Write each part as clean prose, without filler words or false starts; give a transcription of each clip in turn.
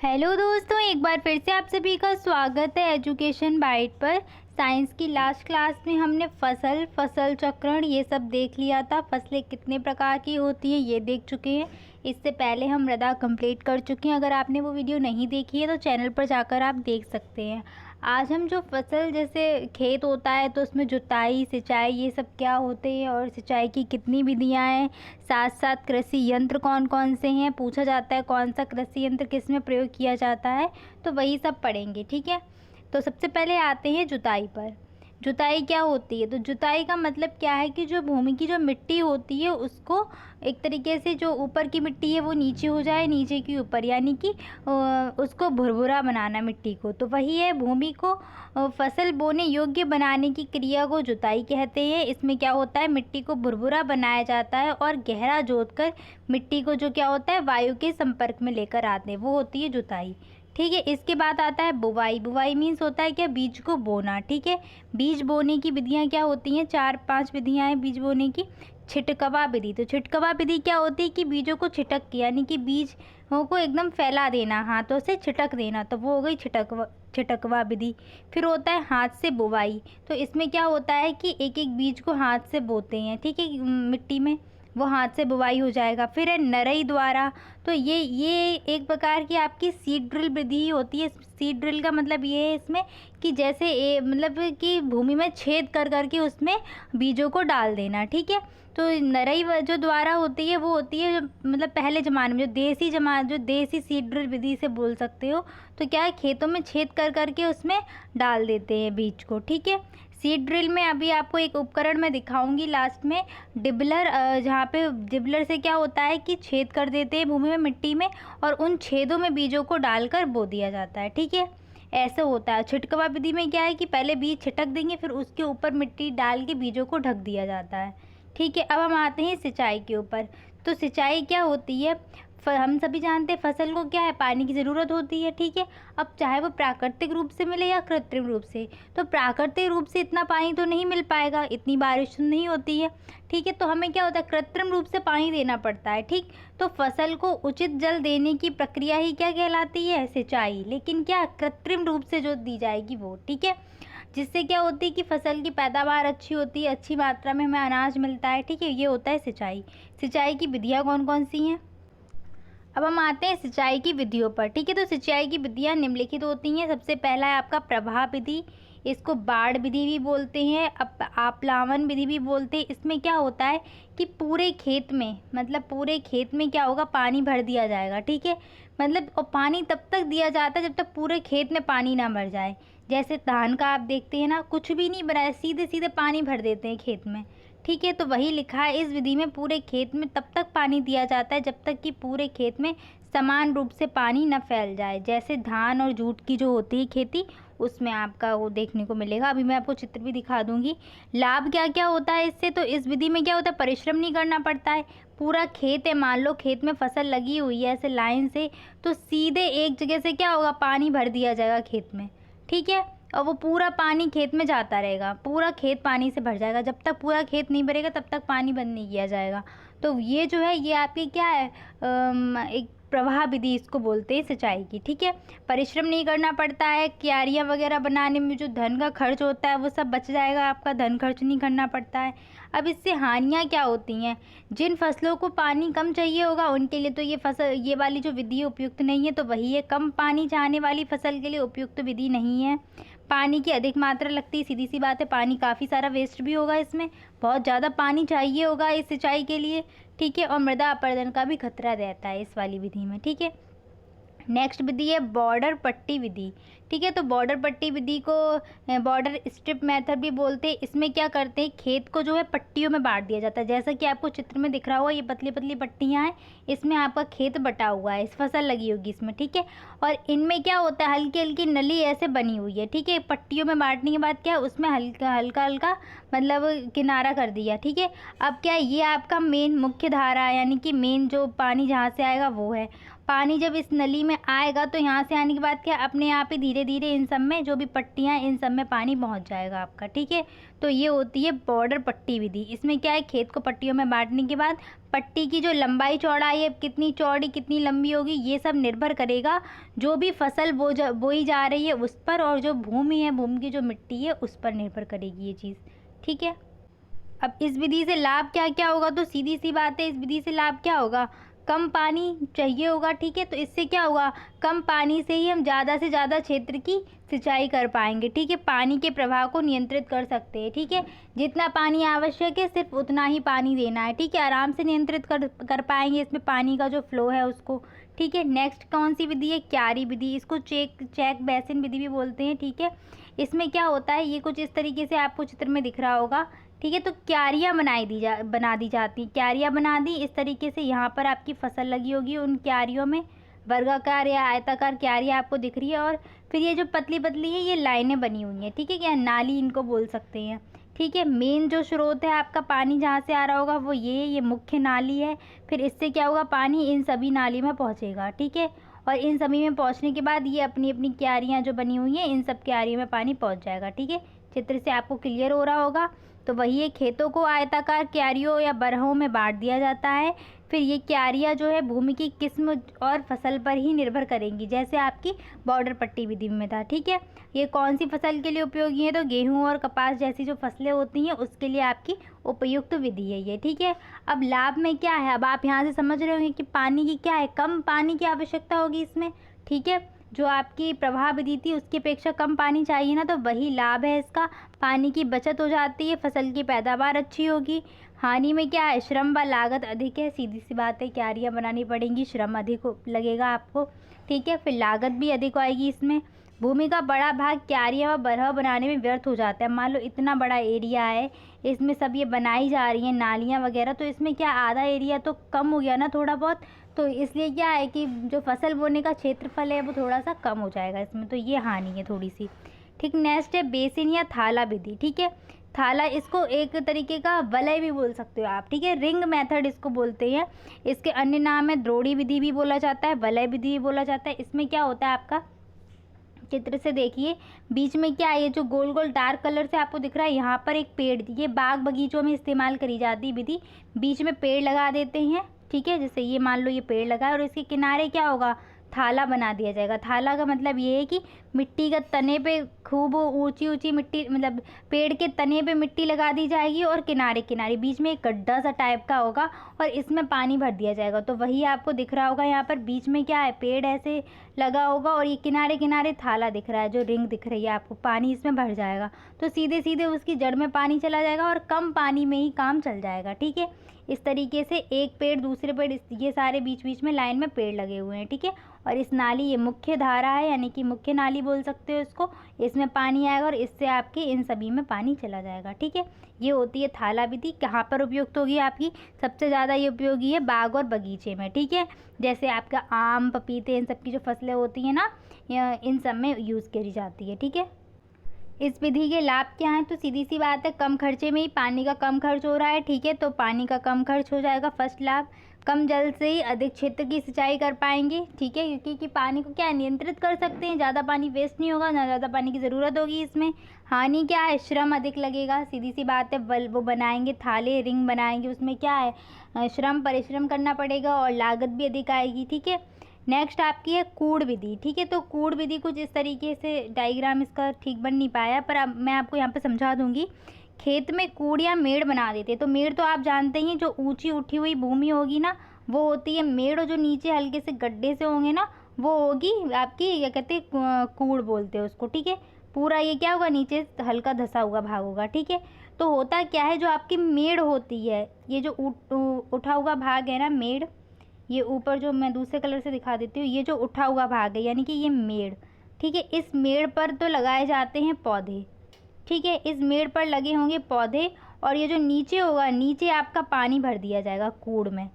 Hello दोस्तों, एक बार फिर से आप सभी का स्वागत है एजुकेशन बाइट पर। साइंस की लास्ट क्लास में हमने फसल चक्रण ये सब देख लिया था। फसलें कितने प्रकार की होती हैं ये देख चुके हैं। इससे पहले हम मृदा कंप्लीट कर चुके हैं। अगर आपने वो वीडियो नहीं देखी है तो चैनल पर जाकर आप देख सकते हैं। आज हम जो फसल जैसे खेत होता है तो उसमें जुताई, सिंचाई ये सब क्या होते हैं और सिंचाई की कितनी विधियां हैं, साथ साथ कृषि यंत्र कौन कौन से हैं, पूछा जाता है कौन सा कृषि यंत्र किस में प्रयोग किया जाता है, तो वही सब पढ़ेंगे। ठीक है, तो सबसे पहले आते हैं जुताई पर। जुताई क्या होती है? तो जुताई का मतलब क्या है कि जो भूमि की जो मिट्टी होती है उसको एक तरीके से, जो ऊपर की मिट्टी है वो नीचे हो जाए, नीचे की ऊपर, यानी कि उसको भुरभुरा बनाना मिट्टी को। तो वही है, भूमि को फसल बोने योग्य बनाने की क्रिया को जुताई कहते हैं। इसमें क्या होता है, मिट्टी को भुरभुरा बनाया जाता है और गहरा जोतकर मिट्टी को जो क्या होता है वायु के संपर्क में लेकर आते हैं, वो होती है जुताई। ठीक है, इसके बाद आता है बुवाई। बुवाई मीन्स होता है क्या, बीज को बोना। ठीक है, बीज बोने की विधियां क्या होती हैं, 4-5 विधियां हैं बीज बोने की। छिटकवा विधि, तो छिटकवा विधि क्या होती है कि बीजों को छिटक के, यानी कि बीजों को एकदम फैला देना, हाथों से छिटक देना, तो वो हो गई छिटकवा विधि। फिर होता है हाथ से बुवाई। तो इसमें क्या होता है कि एक एक बीज को हाथ से बोते हैं, ठीक है, मिट्टी में, वो हाथ से बुवाई हो जाएगा। फिर है नरई द्वारा। तो ये एक प्रकार की आपकी सीड ड्रिल विधि होती है। सीड ड्रिल का मतलब ये है इसमें कि जैसे मतलब कि भूमि में छेद कर करके उसमें बीजों को डाल देना। ठीक है, तो नरई जो द्वारा होती है वो होती है मतलब पहले ज़माने में जो देसी सीड ड्रिल विधि से बोल सकते हो। तो क्या है, खेतों में छेद कर करके उसमें डाल देते हैं बीज को। ठीक है, सीड ड्रिल में अभी आपको एक उपकरण मैं दिखाऊंगी लास्ट में, डिबलर, जहाँ पे डिबलर से क्या होता है कि छेद कर देते हैं भूमि में, मिट्टी में, और उन छेदों में बीजों को डालकर बो दिया जाता है। ठीक है, ऐसा होता है। छिटकवा विधि में क्या है कि पहले बीज छिटक देंगे, फिर उसके ऊपर मिट्टी डाल के बीजों को ढक दिया जाता है। ठीक है, अब हम आते हैं सिंचाई के ऊपर। तो सिंचाई क्या होती है, हम सभी जानते हैं फसल को क्या है, पानी की ज़रूरत होती है। ठीक है, अब चाहे वो प्राकृतिक रूप से मिले या कृत्रिम रूप से। तो प्राकृतिक रूप से इतना पानी तो नहीं मिल पाएगा, इतनी बारिश तो नहीं होती है। ठीक है, तो हमें क्या होता है, कृत्रिम रूप से पानी देना पड़ता है। ठीक, तो फसल को उचित जल देने की प्रक्रिया ही क्या कहलाती है, सिंचाई। लेकिन क्या, कृत्रिम रूप से जो दी जाएगी वो। ठीक है, जिससे क्या होती है कि फसल की पैदावार अच्छी होती है, अच्छी मात्रा में हमें अनाज मिलता है। ठीक है, ये होता है सिंचाई। सिंचाई की विधियाँ कौन कौन सी हैं? अब हम आते हैं सिंचाई की विधियों पर। ठीक है, तो सिंचाई की विधियाँ निम्नलिखित होती हैं। सबसे पहला है आपका प्रवाह विधि, इसको बाढ़ विधि भी बोलते हैं, आप्लावन विधि भी बोलते हैं। इसमें क्या होता है कि पूरे खेत में, मतलब पूरे खेत में क्या होगा, पानी भर दिया जाएगा। ठीक है, मतलब और पानी तब तक दिया जाता है जब तक पूरे खेत में पानी ना भर जाए। जैसे धान का आप देखते हैं ना, कुछ भी नहीं बनाया, सीधे सीधे पानी भर देते हैं खेत में। ठीक है, तो वही लिखा है इस विधि में पूरे खेत में तब तक पानी दिया जाता है जब तक कि पूरे खेत में समान रूप से पानी न फैल जाए। जैसे धान और जूट की जो होती है खेती, उसमें आपका वो देखने को मिलेगा। अभी मैं आपको चित्र भी दिखा दूंगी। लाभ क्या क्या होता है इससे, तो इस विधि में क्या होता है, परिश्रम नहीं करना पड़ता है। पूरा खेत है, मान लो खेत में फसल लगी हुई है ऐसे लाइन से, तो सीधे एक जगह से क्या होगा, पानी भर दिया जाएगा खेत में। ठीक है, और वो पूरा पानी खेत में जाता रहेगा, पूरा खेत पानी से भर जाएगा। जब तक पूरा खेत नहीं भरेगा तब तक पानी बंद नहीं किया जाएगा। तो ये जो है, ये आपकी क्या है, एक प्रवाह विधि इसको बोलते हैं सिंचाई की। ठीक है, परिश्रम नहीं करना पड़ता है, क्यारियाँ वगैरह बनाने में जो धन का खर्च होता है वो सब बच जाएगा, आपका धन खर्च नहीं करना पड़ता है। अब इससे हानियाँ क्या होती हैं, जिन फसलों को पानी कम चाहिए होगा उनके लिए तो ये वाली जो विधि उपयुक्त नहीं है। तो वही है, कम पानी चाहने वाली फसल के लिए उपयुक्त विधि नहीं है। पानी की अधिक मात्रा लगती है, सीधी सी बात है, पानी काफ़ी सारा वेस्ट भी होगा, इसमें बहुत ज़्यादा पानी चाहिए होगा इस सिंचाई के लिए। ठीक है, और मृदा अपरदन का भी खतरा रहता है इस वाली विधि में। ठीक है, नेक्स्ट विधि है बॉर्डर पट्टी विधि। ठीक है, तो बॉर्डर पट्टी विधि को बॉर्डर स्ट्रिप मेथड भी बोलते हैं। इसमें क्या करते हैं, खेत को जो है पट्टियों में बांट दिया जाता है। जैसा कि आपको चित्र में दिख रहा होगा, ये पतली पतली पट्टियां हैं, इसमें आपका खेत बटा हुआ है, इस फसल लगी होगी इसमें। ठीक है, और इनमें क्या होता है, हल्की हल्की नली ऐसे बनी हुई है। ठीक है, पट्टियों में बांटने के बाद क्या है, उसमें हल्का हल्का मतलब किनारा कर दिया। ठीक है, अब क्या है, ये आपका मेन मुख्य धारा, यानी कि मेन जो पानी जहाँ से आएगा वो है। पानी जब इस नली में आएगा तो यहाँ से आने के बाद क्या अपने आप ही धीरे धीरे इन सब में जो भी पट्टियाँ इन सब में पानी पहुँच जाएगा आपका, ठीक है। तो ये होती है बॉर्डर पट्टी विधि। इसमें क्या है, खेत को पट्टियों में बांटने के बाद पट्टी की जो लंबाई चौड़ाई है, कितनी चौड़ी कितनी लंबी होगी, ये सब निर्भर करेगा जो भी फसल बोई जा रही है उस पर, और जो भूमि है, भूमि की जो मिट्टी है उस पर निर्भर करेगी ये चीज़, ठीक है। अब इस विधि से लाभ क्या क्या होगा, तो सीधी सी बात है, इस विधि से लाभ क्या होगा, कम पानी चाहिए होगा, ठीक है। तो इससे क्या होगा, कम पानी से ही हम ज़्यादा से ज़्यादा क्षेत्र की सिंचाई कर पाएंगे, ठीक है। पानी के प्रवाह को नियंत्रित कर सकते हैं, ठीक है। जितना पानी आवश्यक है सिर्फ उतना ही पानी देना है, ठीक है। आराम से नियंत्रित कर पाएंगे इसमें पानी का जो फ्लो है उसको, ठीक है। नेक्स्ट कौन सी विधि है, क्यारी विधि। इसको चेक बेसिन विधि भी बोलते हैं, ठीक है। इसमें क्या होता है, ये कुछ इस तरीके से आपको चित्र में दिख रहा होगा, ठीक है। तो क्यारियाँ बना दी जाती हैं, क्यारियाँ बना दी इस तरीके से। यहाँ पर आपकी फसल लगी होगी, उन क्यारियों में वर्गाकार या आयताकार क्यारियाँ आपको दिख रही है, और फिर ये जो पतली पतली है ये लाइनें बनी हुई हैं, ठीक है, क्या नाली इनको बोल सकते हैं, ठीक है। मेन जो स्रोत है आपका पानी जहाँ से आ रहा होगा वो ये मुख्य नाली है। फिर इससे क्या होगा, पानी इन सभी नाली में पहुँचेगा, ठीक है। और इन सभी में पहुँचने के बाद ये अपनी अपनी क्यारियाँ जो बनी हुई हैं इन सब क्यारियों में पानी पहुँच जाएगा, ठीक है। चित्र से आपको क्लियर हो रहा होगा। तो वही है, खेतों को आयताकार क्यारियों या बरहों में बांट दिया जाता है। फिर ये क्यारियाँ जो है भूमि की किस्म और फसल पर ही निर्भर करेंगी, जैसे आपकी बॉर्डर पट्टी विधि में था, ठीक है। ये कौन सी फसल के लिए उपयोगी है, तो गेहूं और कपास जैसी जो फसलें होती हैं उसके लिए आपकी उपयुक्त विधि है ये, ठीक है। अब लाभ में क्या है, अब आप यहाँ से समझ रहे होंगे कि पानी की क्या है, कम पानी की आवश्यकता होगी इसमें, ठीक है। जो आपकी प्रवाह विधि थी उसकी अपेक्षा कम पानी चाहिए ना, तो वही लाभ है इसका। पानी की बचत हो जाती है, फसल की पैदावार अच्छी होगी। हानि में क्या है, श्रम व लागत अधिक है, सीधी सी बात है, क्यारियाँ बनानी पड़ेंगी, श्रम अधिक लगेगा आपको, ठीक है। फिर लागत भी अधिक आएगी इसमें। भूमि का बड़ा भाग क्यारियाँ व बरह बनाने में व्यर्थ हो जाता है। मान लो इतना बड़ा एरिया है, इसमें सब ये बनाई जा रही हैं नालियाँ वगैरह, तो इसमें क्या आधा एरिया तो कम हो गया ना थोड़ा बहुत, तो इसलिए क्या है कि जो फसल बोने का क्षेत्रफल है वो थोड़ा सा कम हो जाएगा इसमें, तो ये हानि है थोड़ी सी, ठीक। नेक्स्ट है बेसिन या थाला विधि, ठीक है। थाला, इसको एक तरीके का वलय भी बोल सकते हो आप, ठीक है। रिंग मेथड इसको बोलते हैं। इसके अन्य नाम है द्रोणी विधि भी बोला जाता है, वलय विधि भी बोला जाता है। इसमें क्या होता है, आपका चित्र से देखिए, बीच में क्या है, ये जो गोल गोल डार्क कलर से आपको दिख रहा है, यहाँ पर एक पेड़, ये बाग बगीचों में इस्तेमाल करी जाती है विधि। बीच में पेड़ लगा देते हैं, ठीक है। जैसे ये मान लो ये पेड़ लगा है और इसके किनारे क्या होगा, थाला बना दिया जाएगा। थाला का मतलब ये है कि मिट्टी का तने पे खूब ऊंची ऊंची मिट्टी, मतलब पेड़ के तने पे मिट्टी लगा दी जाएगी, और किनारे किनारे बीच में एक गड्ढा सा टाइप का होगा और इसमें पानी भर दिया जाएगा। तो वही आपको दिख रहा होगा, यहाँ पर बीच में क्या है, पेड़ ऐसे लगा होगा, और ये किनारे किनारे थाला दिख रहा है, जो रिंग दिख रही है आपको, पानी इसमें भर जाएगा। तो सीधे सीधे उसकी जड़ में पानी चला जाएगा और कम पानी में ही काम चल जाएगा, ठीक है। इस तरीके से एक पेड़ दूसरे पेड़, ये सारे बीच बीच में लाइन में पेड़ लगे हुए हैं, ठीक है। और इस नाली, ये मुख्य धारा है, यानी कि मुख्य नाली बोल सकते हो इसको। इसमें पानी आएगा और इससे आपके इन सभी में पानी चला जाएगा, ठीक है। ये होती है थाला विधि। कहाँ पर उपयुक्त होगी आपकी, सबसे ज़्यादा ये उपयोगी है बाग और बगीचे में, ठीक है। जैसे आपका आम, पपीते, इन सब की जो फसलें होती हैं ना, इन सब में यूज़ करी जाती है, ठीक है। इस विधि के लाभ क्या हैं, तो सीधी सी बात है, कम खर्चे में ही पानी का कम खर्च हो रहा है, ठीक है। तो पानी का कम खर्च हो जाएगा, फर्स्ट लाभ। कम जल से ही अधिक क्षेत्र की सिंचाई कर पाएंगे, ठीक है, क्योंकि पानी को क्या नियंत्रित कर सकते हैं, ज़्यादा पानी वेस्ट नहीं होगा, ना ज़्यादा पानी की ज़रूरत होगी इसमें। हानि क्या है, श्रम अधिक लगेगा, सीधी सी बात है। वो बनाएंगे थाले, रिंग बनाएंगे, उसमें क्या है, श्रम परिश्रम करना पड़ेगा और लागत भी अधिक आएगी, ठीक है। नेक्स्ट आपकी है कूड़ विधि, ठीक है। तो कूड़ विधि कुछ इस तरीके से, डायग्राम इसका ठीक बन नहीं पाया, पर अब मैं आपको यहाँ पे समझा दूंगी। खेत में कूड़ या मेड़ बना देते हैं। तो मेड़ तो आप जानते ही, जो ऊंची उठी हुई भूमि होगी ना वो होती है मेड़, और जो नीचे हल्के से गड्ढे से होंगे ना वो होगी आपकी, क्या कहते हैं, कूड़ बोलते हैं उसको, ठीक है। पूरा ये क्या होगा, नीचे हल्का धंसा हुआ भाग होगा, ठीक है। तो होता क्या है, जो आपकी मेड़ होती है, ये जो उठा हुआ भाग है ना मेड़, ये ऊपर जो मैं दूसरे कलर से दिखा देती हूँ, ये जो उठा हुआ भाग है यानी कि ये मेड़, ठीक है। इस मेड़ पर तो लगाए जाते हैं पौधे, ठीक है। इस मेड़ पर लगे होंगे पौधे, और ये जो नीचे होगा, नीचे आपका पानी भर दिया जाएगा कूड़ में,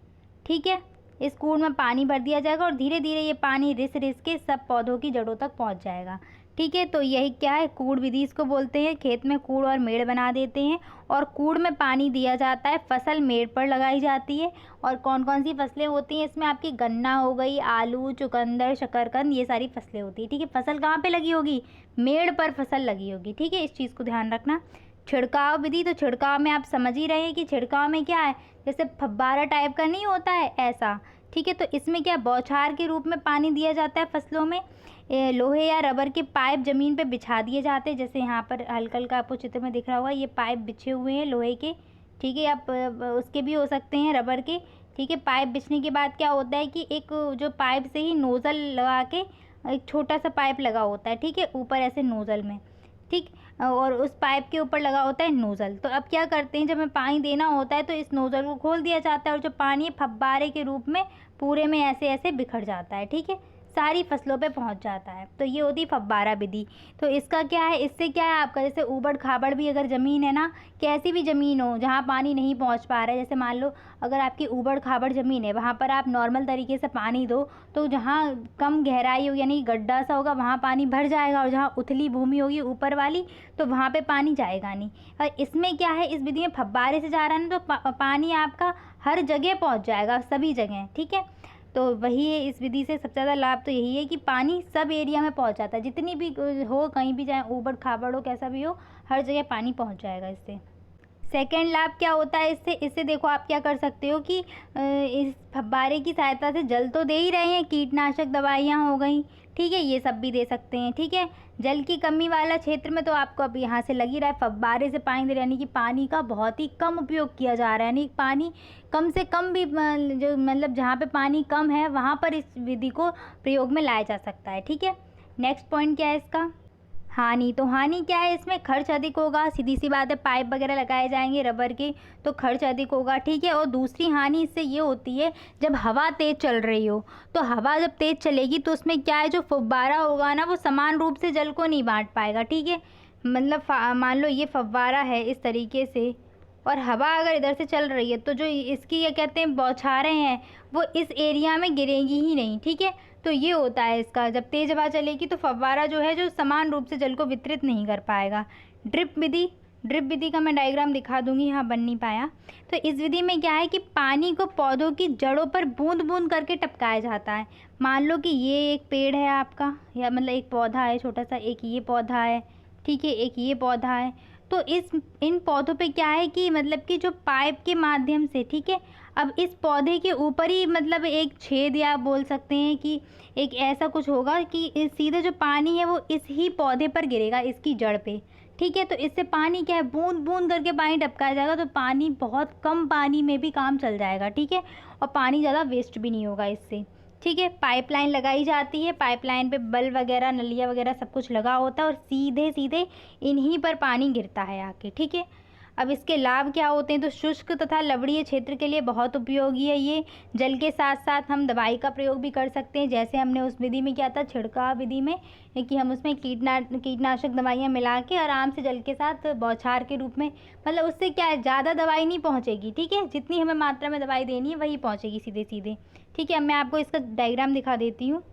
ठीक है। इस कूड़ में पानी भर दिया जाएगा और धीरे धीरे ये पानी रिस रिस के सब पौधों की जड़ों तक पहुंच जाएगा, ठीक है। तो यही क्या है, कूड़ विधि इसको बोलते हैं। खेत में कूड़ और मेड़ बना देते हैं और कूड़ में पानी दिया जाता है, फसल मेड़ पर लगाई जाती है। और कौन कौन सी फसलें होती हैं इसमें, आपकी गन्ना हो गई, आलू, चुकंदर, शकरकंद, ये सारी फसलें होती हैं। ठीक है। फसल कहाँ पे लगी होगी, मेड़ पर फसल लगी होगी। ठीक है, इस चीज़ को ध्यान रखना। छिड़काव विधि, तो छिड़काव में आप समझ ही रहे हैं कि छिड़काव में क्या है, जैसे फव्वारा टाइप का नहीं होता है ऐसा। ठीक है। तो इसमें क्या बौछार के रूप में पानी दिया जाता है फसलों में। लोहे या रबर के पाइप ज़मीन पे बिछा दिए जाते हैं, जैसे यहाँ पर हल्का हल्का आपको चित्र में दिख रहा होगा, ये पाइप बिछे हुए हैं लोहे के। ठीक है। आप उसके भी हो सकते हैं, रबर के। ठीक है। पाइप बिछने के बाद क्या होता है कि एक जो पाइप से ही नोज़ल लगा के, एक छोटा सा पाइप लगा होता है। ठीक है, ऊपर ऐसे नोज़ल में। ठीक। और उस पाइप के ऊपर लगा होता है नोज़ल। तो अब क्या करते हैं, जब हमें पानी देना होता है तो इस नोज़ल को खोल दिया जाता है और जो पानी है फव्वारे के रूप में पूरे में ऐसे ऐसे बिखर जाता है। ठीक है, सारी फसलों पे पहुंच जाता है। तो ये होती फव्वारा विधि। तो इसका क्या है, इससे क्या है आपका, जैसे ऊबड़ खाबड़ भी अगर ज़मीन है ना, कैसी भी ज़मीन हो जहाँ पानी नहीं पहुँच पा रहा है, जैसे मान लो अगर आपकी ऊबड़ खाबड़ ज़मीन है, वहाँ पर आप नॉर्मल तरीके से पानी दो तो जहाँ कम गहराई हो यानी गड्ढा सा होगा वहाँ पानी भर जाएगा, और जहाँ उथली भूमि होगी ऊपर वाली तो वहाँ पे पानी जाएगा नहीं। और इसमें क्या है, इस विधि में फव्वारे से जा रहा है ना, तो पानी आपका हर जगह पहुँच जाएगा, सभी जगह। ठीक है। तो वही है, इस विधि से सबसे ज़्यादा लाभ तो यही है कि पानी सब एरिया में पहुंच जाता है, जितनी भी हो, कहीं भी जाए, ऊबड़ खाबड़ हो, कैसा भी हो, हर जगह पानी पहुंच जाएगा इससे। सेकेंड लाभ क्या होता है इससे, इससे देखो आप क्या कर सकते हो कि इस फव्वारे की सहायता से जल तो दे ही रहे हैं, कीटनाशक दवाइयाँ हो गई। ठीक है, ये सब भी दे सकते हैं। ठीक है। जल की कमी वाला क्षेत्र में तो आपको अब यहाँ से लग ही रहा है, फव्वारे से पानी दे रहे, यानी कि पानी का बहुत ही कम उपयोग किया जा रहा है, यानी पानी कम से कम भी जो मतलब जहाँ पे पानी कम है वहाँ पर इस विधि को प्रयोग में लाया जा सकता है। ठीक है। नेक्स्ट पॉइंट क्या है इसका, हानि। तो हानि क्या है, इसमें खर्च अधिक होगा, सीधी सी बात है, पाइप वगैरह लगाए जाएंगे रबर के तो खर्च अधिक होगा। ठीक है। और दूसरी हानि इससे ये होती है, जब हवा तेज़ चल रही हो, तो हवा जब तेज़ चलेगी तो उसमें क्या है, जो फव्वारा होगा ना वो समान रूप से जल को नहीं बांट पाएगा। ठीक है। मतलब मान लो ये फव्वारा है इस तरीके से, और हवा अगर इधर से चल रही है तो जो इसकी ये कहते हैं बौछारें हैं वो इस एरिया में गिरेंगी ही नहीं। ठीक है। तो ये होता है इसका, जब तेज़ हवा चलेगी तो फव्वारा जो है जो समान रूप से जल को वितरित नहीं कर पाएगा। ड्रिप विधि, ड्रिप विधि का मैं डायग्राम दिखा दूंगी, यहाँ बन नहीं पाया। तो इस विधि में क्या है कि पानी को पौधों की जड़ों पर बूंद बूंद करके टपकाया जाता है। मान लो कि ये एक पेड़ है आपका, या मतलब एक पौधा है छोटा सा, एक ये पौधा है। ठीक है, एक ये पौधा है। तो इन पौधों पे क्या है कि मतलब कि जो पाइप के माध्यम से, ठीक है, अब इस पौधे के ऊपर ही मतलब एक छेद, या आप बोल सकते हैं कि एक ऐसा कुछ होगा कि सीधे जो पानी है वो इस ही पौधे पर गिरेगा, इसकी जड़ पे। ठीक है। तो इससे पानी क्या है, बूंद बूंद करके पानी टपकाया जाएगा, तो पानी बहुत कम पानी में भी काम चल जाएगा। ठीक है। और पानी ज़्यादा वेस्ट भी नहीं होगा इससे। ठीक है। पाइपलाइन लगाई जाती है, पाइपलाइन पे बल्ब वगैरह, नलिया वगैरह सब कुछ लगा होता है, और सीधे सीधे इन्हीं पर पानी गिरता है आके। ठीक है। अब इसके लाभ क्या होते हैं, तो शुष्क तथा लवणीय क्षेत्र के लिए बहुत उपयोगी है ये। जल के साथ साथ हम दवाई का प्रयोग भी कर सकते हैं, जैसे हमने उस विधि में किया था छिड़काव विधि में, कि हम उसमें कीटनाशक दवाइयाँ मिला के आराम से जल के साथ बौछार के रूप में, मतलब उससे क्या है, ज़्यादा दवाई नहीं पहुँचेगी। ठीक है। जितनी हमें मात्रा में दवाई देनी है वही पहुँचेगी सीधे सीधे। ठीक है। अब मैं आपको इसका डायग्राम दिखा देती हूँ।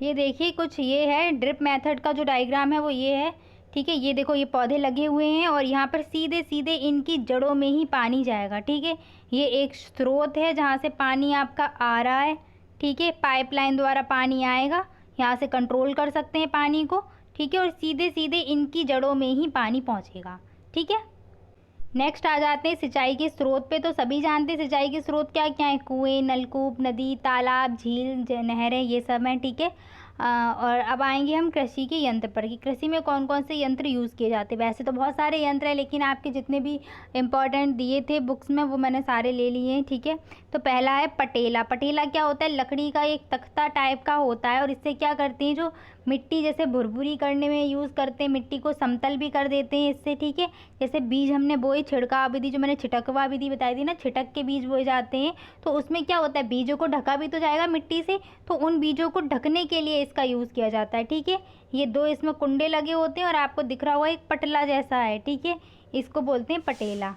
ये देखिए, कुछ ये है ड्रिप मेथड का जो डायग्राम है वो ये है। ठीक है। ये देखो, ये पौधे लगे हुए हैं और यहाँ पर सीधे सीधे इनकी जड़ों में ही पानी जाएगा। ठीक है। ये एक स्रोत है जहाँ से पानी आपका आ रहा है। ठीक है। पाइपलाइन द्वारा पानी आएगा, यहाँ से कंट्रोल कर सकते हैं पानी को। ठीक है। और सीधे सीधे इनकी जड़ों में ही पानी पहुँचेगा। ठीक है। नेक्स्ट आ जाते हैं सिंचाई के स्रोत पे। तो सभी जानते हैं सिंचाई के स्रोत क्या क्या है, कुएं, नलकूप, नदी, तालाब, झील, नहरें, ये सब हैं। ठीक है। और अब आएंगे हम कृषि के यंत्र पर, कि कृषि में कौन कौन से यंत्र यूज़ किए जाते हैं। वैसे तो बहुत सारे यंत्र हैं, लेकिन आपके जितने भी इम्पोर्टेंट दिए थे बुक्स में वो मैंने सारे ले लिए हैं। ठीक है। तो पहला है पटेला। पटेला क्या होता है, लकड़ी का एक तख्ता टाइप का होता है, और इससे क्या करते हैं, जो मिट्टी जैसे भुरभुरी करने में यूज़ करते हैं, मिट्टी को समतल भी कर देते हैं इससे। ठीक है। जैसे बीज हमने बोए, छिड़काव विधि जो मैंने छिटकवा विधि बताई थी ना, छिटक के बीज बोए जाते हैं, तो उसमें क्या होता है, बीजों को ढका भी तो जाएगा मिट्टी से, तो उन बीजों को ढकने के लिए इसका यूज़ किया जाता है। ठीक है। ये दो इसमें कुंडे लगे होते हैं और आपको दिख रहा होगा एक पटला जैसा है। ठीक है। इसको बोलते हैं पटेला।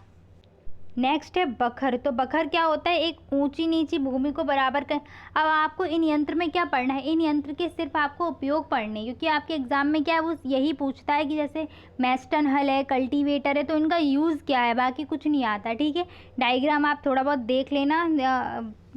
नेक्स्ट है बखर। तो बखर क्या होता है, एक ऊंची नीची भूमि को बराबर कर। अब आपको इन यंत्र में क्या पढ़ना है, इन यंत्र के सिर्फ आपको उपयोग पढ़ने, क्योंकि आपके एग्जाम में क्या है वो यही पूछता है कि जैसे मैस्टन हल है, कल्टीवेटर है, तो इनका यूज़ क्या है, बाकी कुछ नहीं आता। ठीक है, डायग्राम आप थोड़ा बहुत देख लेना,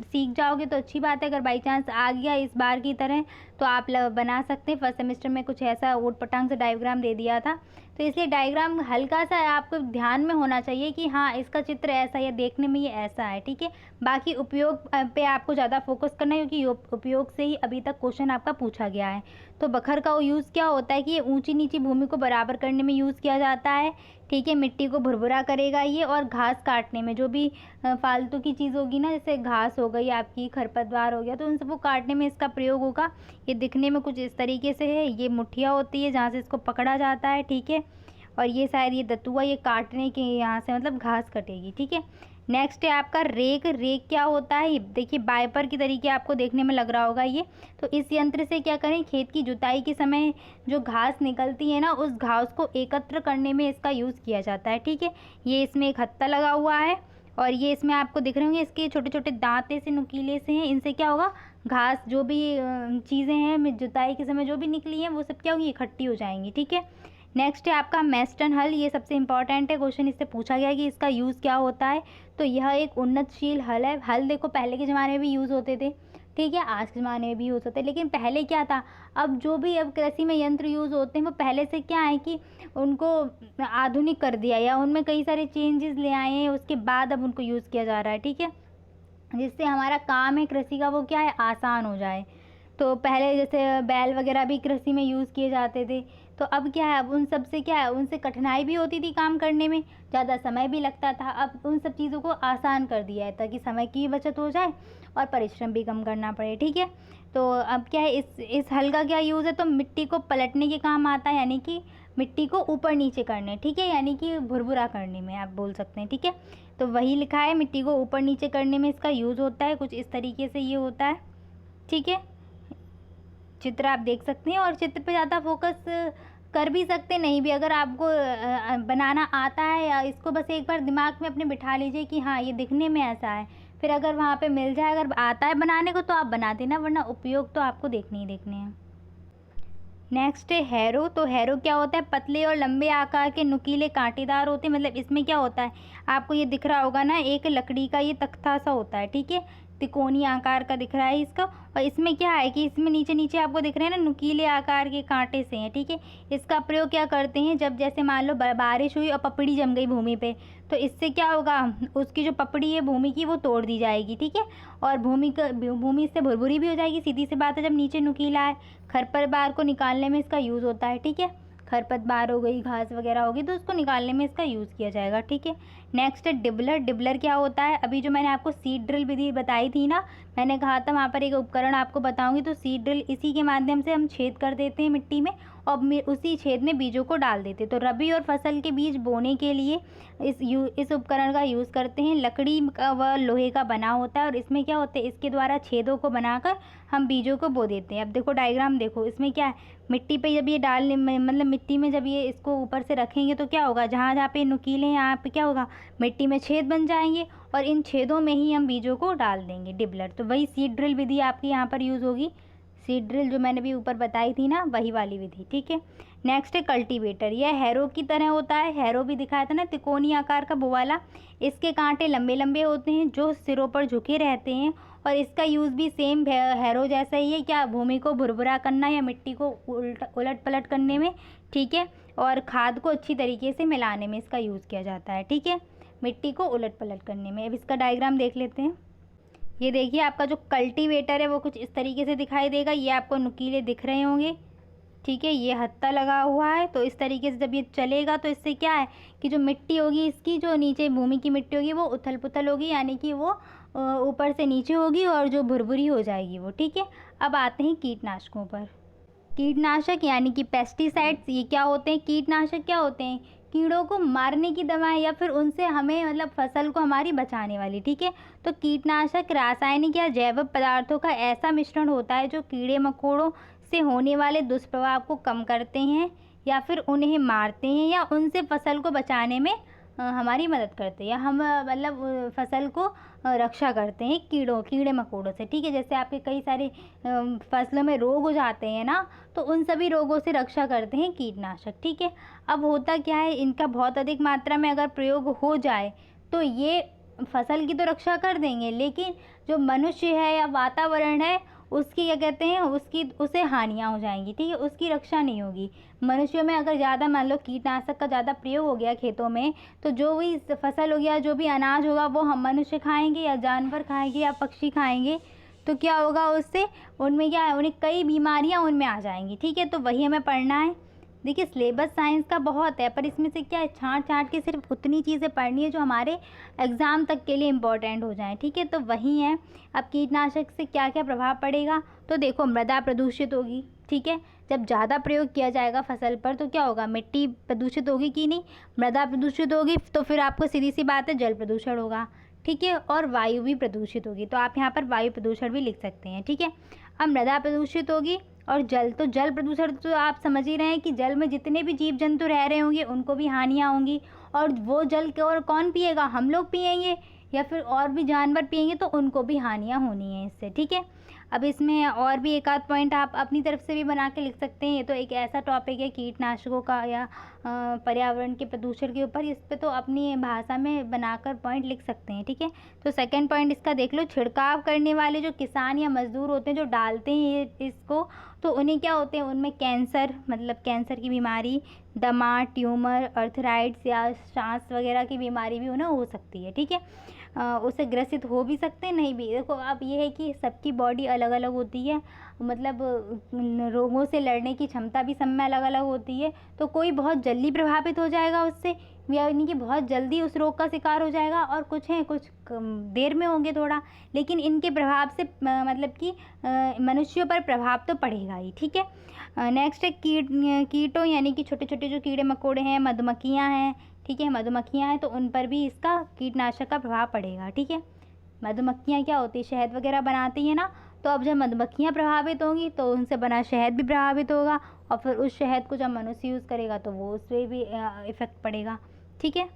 सीख जाओगे तो अच्छी बात है। अगर बाई चांस आ गया इस बार की तरह तो आप बना सकते हैं। फर्स्ट सेमेस्टर में कुछ ऐसा ऊट पटांग से डायग्राम दे दिया था, तो इसलिए डायग्राम हल्का सा आपको ध्यान में होना चाहिए कि हाँ इसका चित्र ऐसा या देखने में ये ऐसा है। ठीक है, बाकी उपयोग पे आपको ज़्यादा फोकस करना है, क्योंकि उपयोग से ही अभी तक क्वेश्चन आपका पूछा गया है। तो बखर का यूज़ क्या होता है कि ये ऊंची नीची भूमि को बराबर करने में यूज़ किया जाता है। ठीक है, मिट्टी को भुरभुरा करेगा ये, और घास काटने में, जो भी फालतू की चीज़ होगी ना, जैसे घास हो गई आपकी, खरपतवार हो गया, तो उन सबको काटने में इसका प्रयोग होगा। ये दिखने में कुछ इस तरीके से है, ये मुठिया होती है जहाँ से इसको पकड़ा जाता है। ठीक है, और ये शायद ये दतुआ, ये काटने के यहाँ से मतलब घास कटेगी। ठीक है, नेक्स्ट है आपका रेक। रेक क्या होता है, देखिए बाइपर की तरीके आपको देखने में लग रहा होगा ये। तो इस यंत्र से क्या करें, खेत की जुताई के समय जो घास निकलती है ना, उस घास को एकत्र करने में इसका यूज़ किया जाता है। ठीक है, ये इसमें एक हत्था लगा हुआ है, और ये इसमें आपको दिख रहे होंगे इसके छोटे छोटे दांत से नुकीले से हैं। इनसे क्या होगा, घास जो भी चीज़ें हैं जुताई के समय जो भी निकली हैं वो सब क्या होगी, इकट्ठी हो जाएंगी। ठीक है, नेक्स्ट है आपका मैस्टन हल। ये सबसे इंपॉर्टेंट है, क्वेश्चन इससे पूछा गया कि इसका यूज़ क्या होता है। तो यह एक उन्नतशील हल है। हल देखो पहले के ज़माने में भी यूज़ होते थे, ठीक है, आज के ज़माने में भी यूज़ होते हैं, लेकिन पहले क्या था, अब जो भी अब कृषि में यंत्र यूज़ होते हैं वो पहले से क्या है कि उनको आधुनिक कर दिया, या उनमें कई सारे चेंजेस ले आए हैं, उसके बाद अब उनको यूज़ किया जा रहा है। ठीक है, जिससे हमारा काम है कृषि का वो क्या है, आसान हो जाए। तो पहले जैसे बैल वगैरह भी कृषि में यूज़ किए जाते थे, तो अब क्या है, अब उन सब से क्या है, उनसे कठिनाई भी होती थी काम करने में, ज़्यादा समय भी लगता था। अब उन सब चीज़ों को आसान कर दिया है ताकि समय की बचत हो जाए और परिश्रम भी कम करना पड़े। ठीक है, तो अब क्या है, इस हल का क्या यूज़ है, तो मिट्टी को पलटने के काम आता है, यानी कि मिट्टी को ऊपर नीचे करने, ठीक है, यानी कि भुरभुरा करने में आप बोल सकते हैं। ठीक है, तो वही लिखा है, मिट्टी को ऊपर नीचे करने में इसका यूज़ होता है, कुछ इस तरीके से ये होता है। ठीक है, चित्र आप देख सकते हैं, और चित्र पे ज़्यादा फोकस कर भी सकते नहीं भी, अगर आपको बनाना आता है, या इसको बस एक बार दिमाग में अपने बिठा लीजिए कि हाँ ये दिखने में ऐसा है, फिर अगर वहाँ पे मिल जाए, अगर आता है बनाने को तो आप बना देना, वरना उपयोग तो आपको देखने ही देखने हैं। नेक्स्ट है हैरो। तो हैरो क्या होता है, पतले और लंबे आकार के नुकीले कांटेदार होते हैं। मतलब इसमें क्या होता है, आपको ये दिख रहा होगा ना, एक लकड़ी का ये तख्ता सा होता है। ठीक है, तिकोनी आकार का दिख रहा है इसका, और इसमें क्या है कि इसमें नीचे नीचे आपको दिख रहे हैं ना, नुकीले आकार के कांटे से हैं। ठीक है, इसका प्रयोग क्या करते हैं, जब जैसे मान लो बारिश हुई और पपड़ी जम गई भूमि पे, तो इससे क्या होगा, उसकी जो पपड़ी है भूमि की वो तोड़ दी जाएगी। ठीक है, और भूमि इससे भुरभुरी भी हो जाएगी, सीधी सी बात है। जब नीचे नुकीला है, खरपतवार को निकालने में इसका यूज़ होता है। ठीक है, खरपतवार हो गई, घास वगैरह होगी, तो उसको निकालने में इसका यूज़ किया जाएगा। ठीक है, नेक्स्ट है डिबलर। डिबलर क्या होता है, अभी जो मैंने आपको सीड ड्रिल विधि बताई थी ना, मैंने कहा था वहाँ पर एक उपकरण आपको बताऊंगी, तो सीड ड्रिल इसी के माध्यम से हम छेद कर देते हैं मिट्टी में, और उसी छेद में बीजों को डाल देते हैं। तो रबी और फसल के बीज बोने के लिए इस उपकरण का यूज़ करते हैं। लकड़ी का व लोहे का बना होता है, और इसमें क्या होता है, इसके द्वारा छेदों को बनाकर हम बीजों को बो देते हैं। अब देखो डायग्राम देखो, इसमें क्या है, मिट्टी पे जब ये डालने में, मतलब मिट्टी में जब ये इसको ऊपर से रखेंगे तो क्या होगा, जहाँ जहाँ पे नुकीले हैं यहाँ पे क्या होगा, मिट्टी में छेद बन जाएंगे, और इन छेदों में ही हम बीजों को डाल देंगे। डिबलर, तो वही सीड ड्रिल विधि आपकी यहाँ पर यूज़ होगी। सीड ड्रिल जो मैंने भी ऊपर बताई थी ना, वही वाली विधि। ठीक है, नेक्स्ट है कल्टीवेटर। यह हैरो की तरह होता है, हैरो भी दिखाया था ना, तिकोनी आकार का वो वाला। इसके कांटे लंबे लंबे होते हैं जो सिरों पर झुके रहते हैं, और इसका यूज़ भी सेम हैरो जैसा ही है, क्या, भूमि को भुरभुरा करना या मिट्टी को उलट पलट करने में। ठीक है, और खाद को अच्छी तरीके से मिलाने में इसका यूज़ किया जाता है। ठीक है, मिट्टी को उलट पलट करने में। अब इसका डायग्राम देख लेते हैं। ये देखिए आपका जो कल्टीवेटर है वो कुछ इस तरीके से दिखाई देगा, ये आपको नुकीले दिख रहे होंगे। ठीक है, ये हत्था लगा हुआ है, तो इस तरीके से जब ये चलेगा तो इससे क्या है कि जो मिट्टी होगी इसकी, जो नीचे भूमि की मिट्टी होगी वो उथल पुथल होगी, यानी कि वो ऊपर से नीचे होगी, और जो भुरभुरी हो जाएगी वो। ठीक है, अब आते हैं कीटनाशकों पर। कीटनाशक यानी कि पेस्टिसाइड्स, ये क्या होते हैं, कीटनाशक क्या होते हैं, कीड़ों को मारने की दवाएं, या फिर उनसे हमें मतलब फसल को हमारी बचाने वाली। ठीक है, तो कीटनाशक रासायनिक या जैव पदार्थों का ऐसा मिश्रण होता है जो कीड़े मकोड़ों से होने वाले दुष्प्रभाव को कम करते हैं, या फिर उन्हें मारते हैं, या उनसे फसल को बचाने में हमारी मदद करते हैं, या हम मतलब फसल को रक्षा करते हैं कीड़े मकोड़ों से, ठीक है। जैसे आपके कई सारे फसलों में रोग हो जाते हैं ना, तो उन सभी रोगों से रक्षा करते हैं कीटनाशक, ठीक है। अब होता क्या है, इनका बहुत अधिक मात्रा में अगर प्रयोग हो जाए तो ये फसल की तो रक्षा कर देंगे, लेकिन जो मनुष्य है या वातावरण है उसकी क्या कहते हैं, उसे हानियाँ हो जाएंगी, ठीक है। उसकी रक्षा नहीं होगी। मनुष्यों में अगर ज़्यादा मान लो कीटनाशक का ज़्यादा प्रयोग हो गया खेतों में, तो जो भी फसल हो गया, जो भी अनाज होगा, वो हम मनुष्य खाएंगे या जानवर खाएंगे या पक्षी खाएंगे, तो क्या होगा उससे, उनमें क्या है, उन्हें कई बीमारियां उनमें आ जाएंगी, ठीक है। तो वही हमें पढ़ना है। देखिए सिलेबस साइंस का बहुत है, पर इसमें से क्या है, छांट छांट के सिर्फ उतनी चीज़ें पढ़नी है जो हमारे एग्ज़ाम तक के लिए इम्पोर्टेंट हो जाएं, ठीक है। तो वही है। अब कीटनाशक से क्या क्या प्रभाव पड़ेगा, तो देखो मृदा प्रदूषित होगी, ठीक है। जब ज़्यादा प्रयोग किया जाएगा फसल पर तो क्या होगा, मिट्टी प्रदूषित होगी कि नहीं, मृदा प्रदूषित होगी, तो फिर आपको सीधी सी बात है जल प्रदूषण होगा, ठीक है। और वायु भी प्रदूषित होगी, तो आप यहाँ पर वायु प्रदूषण भी लिख सकते हैं, ठीक है। अब मृदा प्रदूषित होगी और जल प्रदूषण तो आप समझ ही रहे हैं कि जल में जितने भी जीव जंतु रह रहे होंगे उनको भी हानियाँ होंगी, और वो जल को और कौन पिएगा, हम लोग पिएंगे या फिर और भी जानवर पिएंगे, तो उनको भी हानियाँ होनी है इससे, ठीक है। अब इसमें और भी एक आध पॉइंट आप अपनी तरफ से भी बना के लिख सकते हैं। ये तो एक ऐसा टॉपिक है कीटनाशकों का या पर्यावरण के प्रदूषण के ऊपर, इस पे तो अपनी भाषा में बनाकर पॉइंट लिख सकते हैं, ठीक है। तो सेकंड पॉइंट इसका देख लो, छिड़काव करने वाले जो किसान या मजदूर होते हैं जो डालते हैं ये इसको, तो उन्हें क्या होते हैं, उनमें कैंसर, मतलब कैंसर की बीमारी, दमा, ट्यूमर, अर्थराइट्स या सांस वगैरह की बीमारी भी उन्हें हो सकती है, ठीक है। उससे ग्रसित हो भी सकते हैं, नहीं भी। देखो अब ये है कि सबकी बॉडी अलग अलग होती है, मतलब रोगों से लड़ने की क्षमता भी सब में अलग अलग होती है, तो कोई बहुत जल्दी प्रभावित हो जाएगा उससे, यानी कि बहुत जल्दी उस रोग का शिकार हो जाएगा, और कुछ हैं कुछ देर में होंगे थोड़ा, लेकिन इनके प्रभाव से मतलब कि मनुष्यों पर प्रभाव तो पड़ेगा ही, ठीक है। नेक्स्ट है कीटों, यानी कि छोटे छोटे जो कीड़े मकोड़े हैं, मधुमक्खियाँ हैं, ठीक है। मधुमक्खियाँ हैं तो उन पर भी इसका कीटनाशक का प्रभाव पड़ेगा, ठीक है। मधुमक्खियाँ क्या होती है, शहद वगैरह बनाती हैं ना, तो अब जब मधुमक्खियाँ प्रभावित होंगी तो उनसे बना शहद भी प्रभावित होगा, और फिर उस शहद को जब मनुष्य यूज़ करेगा तो वो उस पर भी इफ़ेक्ट पड़ेगा, ठीक है।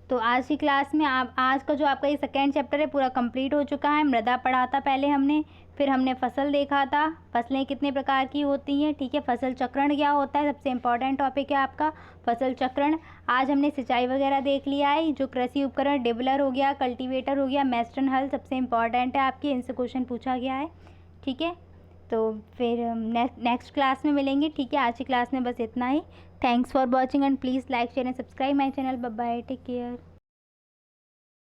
तो आज की क्लास में आज का जो आपका ये सेकेंड चैप्टर है पूरा कंप्लीट हो चुका है। मृदा पढ़ा था पहले हमने, फिर हमने फसल देखा था, फसलें कितने प्रकार की होती हैं, ठीक है। फसल चक्रण क्या होता है, सबसे इम्पॉर्टेंट टॉपिक है आपका फसल चक्रण। आज हमने सिंचाई वगैरह देख लिया है, जो कृषि उपकरण, डिबलर हो गया, कल्टीवेटर हो गया, मैस्टन हल सबसे इम्पॉर्टेंट है आपके, इनसे क्वेश्चन पूछा गया है, ठीक है। तो फिर नेक्स्ट क्लास में मिलेंगे, ठीक है। आज की क्लास में बस इतना ही। Thanks for watching and please like share and subscribe my channel. Bye bye, take care.